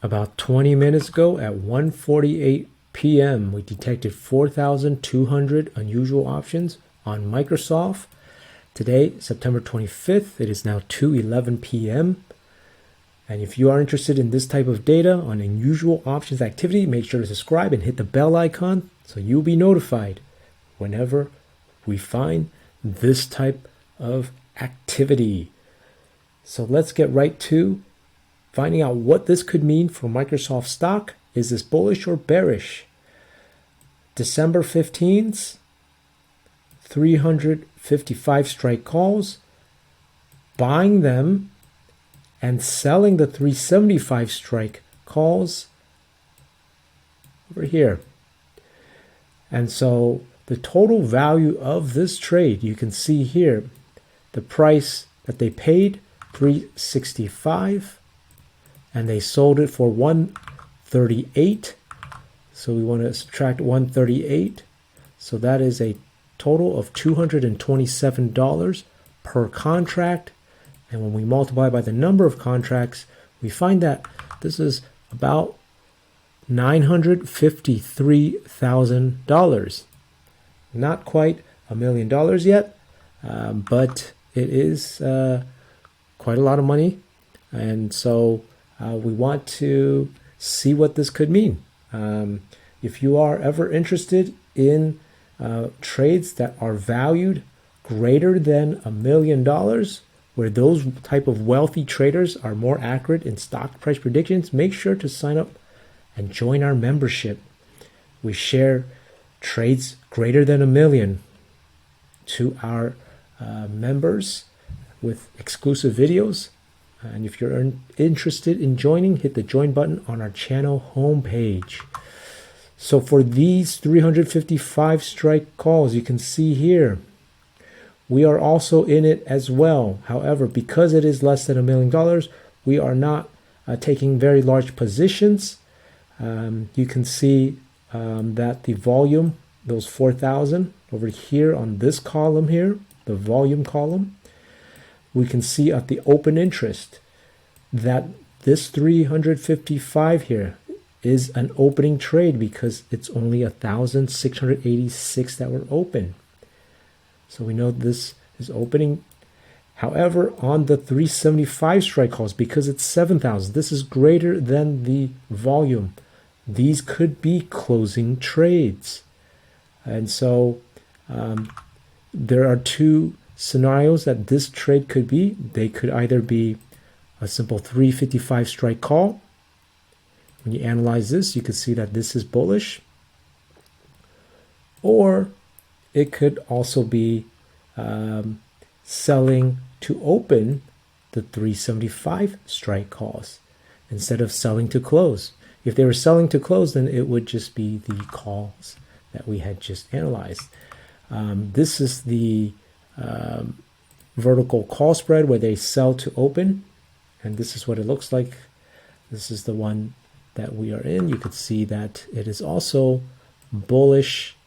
About 20 minutes ago at 1:48 p.m., we detected 4,200 unusual options on Microsoft. Today, September 25th, it is now 2:11 p.m. And if you are interested in this type of data on unusual options activity, make sure to subscribe and hit the bell icon so you'll be notified whenever we find this type of activity. So let's get right to finding out what this could mean for Microsoft stock. Is this bullish or bearish? December 15th, 355 strike calls, buying them and selling the 375 strike calls over here. And so the total value of this trade, you can see here, the price that they paid, 365, and they sold it for 138. So we want to subtract 138. So that is a total of $227 per contract. And when we multiply by the number of contracts, we find that this is about $953,000. Not quite $1 million yet, but it is quite a lot of money. And so we want to see what this could mean. If you are ever interested in trades that are valued greater than $1 million, where those type of wealthy traders are more accurate in stock price predictions, make sure to sign up and join our membership. We share trades greater than $1 million to our members with exclusive videos. And if you're interested in joining, hit the join button on our channel homepage. So for these 355 strike calls, you can see here, we are also in it as well. However, because it is less than $1 million, we are not taking very large positions. You can see that the volume, those 4,000 over here on this column here, the volume column, we can see at the open interest that this 355 here is an opening trade because it's only 1,686 that were open. So we know this is opening. However, on the 375 strike calls, because it's 7,000, this is greater than the volume. These could be closing trades. And so there are two scenarios that this trade could be. They could either be a simple 355 strike call. When you analyze this, you can see that this is bullish. Or it could also be selling to open the 375 strike calls instead of selling to close. If they were selling to close, then it would just be the calls that we had just analyzed. This is the vertical call spread where they sell to open, and this is what it looks like. This is the one that we are in. You could see that it is also bullish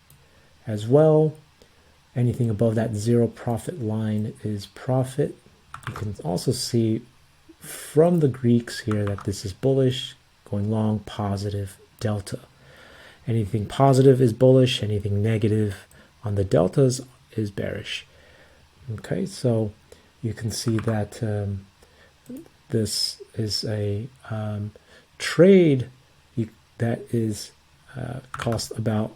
as well. Anything above that zero profit line is profit. You can also see from the Greeks here that this is bullish, going long, positive, delta. Anything positive is bullish, anything negative on the deltas is bearish. Okay, so you can see that this is a trade that is cost about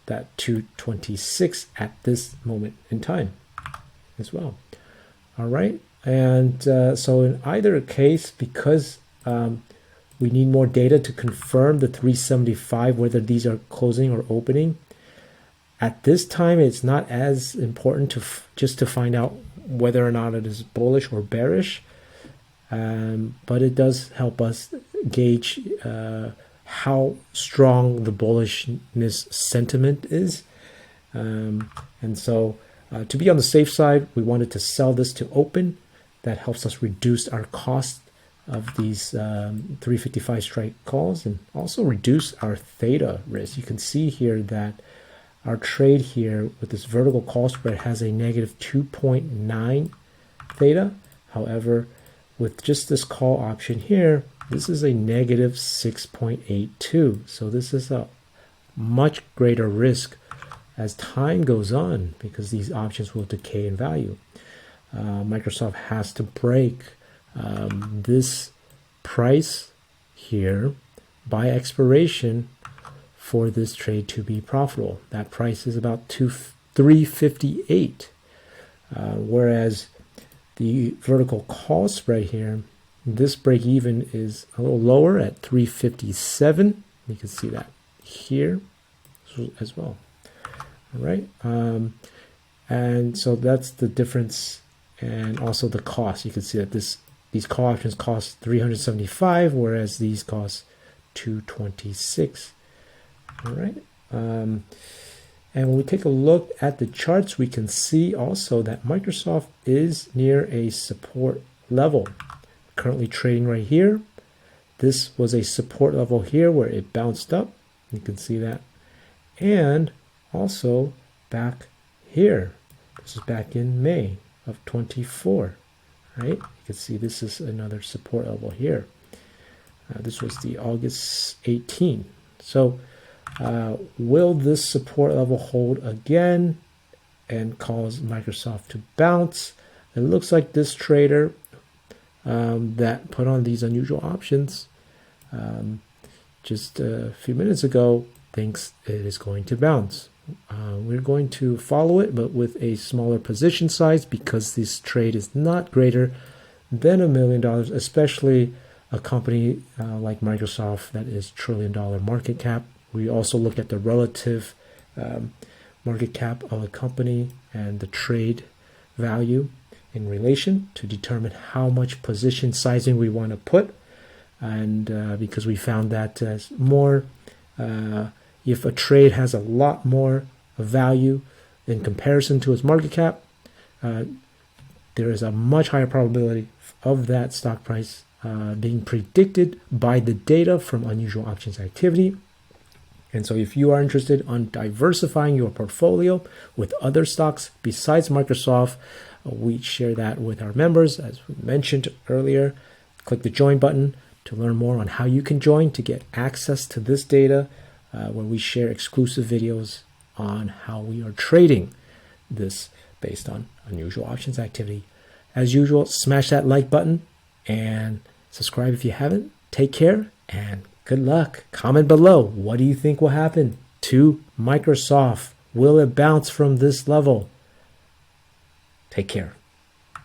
that 226 at this moment in time as well. All right, and so in either case, because we need more data to confirm the 375, whether these are closing or opening. At this time, it's not as important to just to find out whether or not it is bullish or bearish, but it does help us gauge how strong the bullishness sentiment is. And so to be on the safe side, we wanted to sell this to open. That helps us reduce our cost of these 355 strike calls and also reduce our theta risk. You can see here that our trade here with this vertical call spread has a negative 2.9 theta. However, with just this call option here, this is a negative 6.82. So this is a much greater risk as time goes on because these options will decay in value. Microsoft has to break this price here by expiration for this trade to be profitable. That price is about 358, whereas the vertical call spread here, this break even is a little lower at 357. You can see that here as well. All right, and so that's the difference, and also the cost. You can see that these call options cost 375, whereas these cost 226. All right, and when we take a look at the charts, we can see also that Microsoft is near a support level. Currently trading right here. This was a support level here where it bounced up. You can see that, and also back here. This is back in May of 24, right? You can see this is another support level here. This was the August 18. So will this support level hold again and cause Microsoft to bounce? It looks like this trader that put on these unusual options just a few minutes ago thinks it is going to bounce. We're going to follow it, but with a smaller position size because this trade is not greater than $1 million, especially a company like Microsoft that is $1 trillion market cap. We also look at the relative market cap of a company and the trade value in relation to determine how much position sizing we want to put. And because we found that more if a trade has a lot more value in comparison to its market cap, there is a much higher probability of that stock price being predicted by the data from unusual options activity. And so if you are interested on diversifying your portfolio with other stocks besides Microsoft, we share that with our members. As we mentioned earlier, click the join button to learn more on how you can join to get access to this data, where we share exclusive videos on how we are trading this based on unusual options activity. As usual, smash that like button and subscribe if you haven't. Take care and good luck. Comment below. What do you think will happen to Microsoft? Will it bounce from this level? Take care.